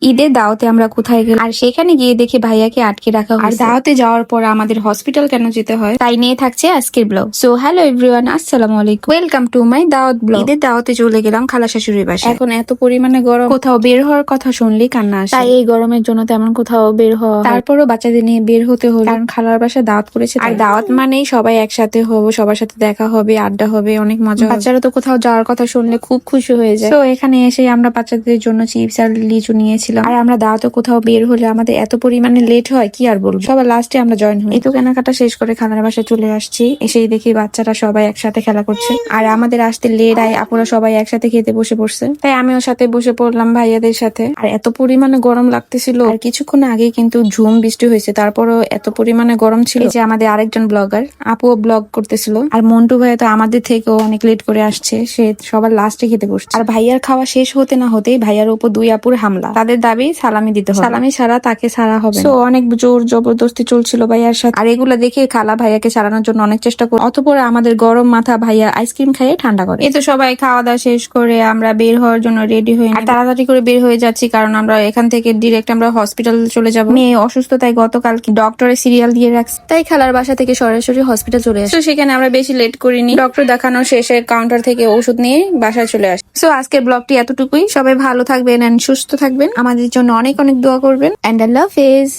ঈদের দাওয়াতে আমরা কোথায় গেলাম আর সেখানে গিয়ে দেখি ভাইয়াকে আটকে রাখা হয়েছে। আর দাওয়াতে যাওয়ার পর আমাদের হসপিটাল কেন যেতে হয় তাই নিয়ে থাকছে আজকের ব্লগ। সো হ্যালো এভরিওয়ান, আসসালামু আলাইকুম, ওয়েলকাম টু মাই দাওয়াত ব্লগ। ঈদের দাওয়াতে চলে গেলাম খালা শাশুড়ির বাসায়। এখন এত পরিমাণে গরম, কোথাও বের হওয়ার কথা শুনলেই কান্না আসে। তাই এই গরমের জন্য তেমন কোথাও বের হওয়া, তারপরও বাচ্চাদের নিয়ে বের হতে হলো কারণ খালার বাসায় দাওয়াত করেছে। আর দাওয়াত মানেই সবাই একসাথে হবো, সবার সাথে দেখা হবে, আড্ডা হবে, অনেক মজা হবে। বাচ্চারা তো কোথাও যাওয়ার কথা শুনলে খুব খুশি হয়ে যায়। তো এখানে এসে আমরা বাচ্চাদের জন্য চিপস আর লিচু নিয়েছিলাম। আর আমরা দাওয়াতে কোথাও বের হলে আমাদের এত পরিমাণে লেট হয় কি আর বলবো, সবার লাস্টে আমরা জয়েন হই। এই তো কেনাকাটা শেষ করে খালার বাসায় চলে আসছি। এসেই দেখি বাচ্চারা সবাই একসাথে খেলা করছে আর আমাদের আসতে লেট আয় আপুরা সবাই একসাথে খেতে বসে পড়ছে। তাই আমিও সাথে বসে পড়লাম ভাইয়াদের সাথে। আর এত পরিমাণে গরম লাগতেছিল, আর কিছুক্ষণ আগে কিন্তু ঝুম বৃষ্টি হয়েছে, তারপরও এত পরিমাণে গরম ছিল যে আমাদের আরেকজন ব্লগার আপুও ব্লগ করতেছিল। আর মন্টু ভাইয়া তো আমাদের থেকেও অনেক লেট করে আসছে, সে সবার লাস্টে খেতে বসছে। আর ভাইয়ার খাওয়া শেষ হতে না হতেই ভাইয়ার উপর দুই আপুর হামলা। তাদের দাবি সালামি দিতে হবে, সালামি ছাড়া তাকে ছাড়া হবে। তো অনেক জোর জবরদস্তি চলছিল ভাইয়ার সাথে। আর এগুলো দেখে খালা ভাইয়াকে ছাড়ানোর জন্য অনেক চেষ্টা করে, অতঃপর আমাদের গরম মাথা ভাইয়া আইসক্রিম খাইয়ে ঠান্ডা করে। এই তো সবাই খাওয়া দাওয়া শেষ করে আমরা বের হওয়ার জন্য রেডি হয়ে তাড়াতাড়ি করে বের হয়ে যাচ্ছি, কারণ আমরা এখান থেকে ডিরেক্ট আমরা হসপিটাল চলে যাব। মেয়ে অসুস্থ, তাই গতকাল ডক্টরের সিরিয়াল দিয়ে রাখছি, তাই খালার বাসা থেকে সরাসরি হসপিটাল চলে আসি। তো সেখানে আমরা বেশি লেট করিনি, ডক্টর দেখানোর শেষে কাউন্টার থেকে ওষুধ নিয়ে বাসায় চলে আসি। সো আজকের ব্লগটি এতটুকুই। সবাই ভালো থাকবেন এন্ড সুস্থ থাকবেন, আমাদের জন্য অনেক অনেক দোয়া করবেন এন্ড আল্লাহ হাফেজ।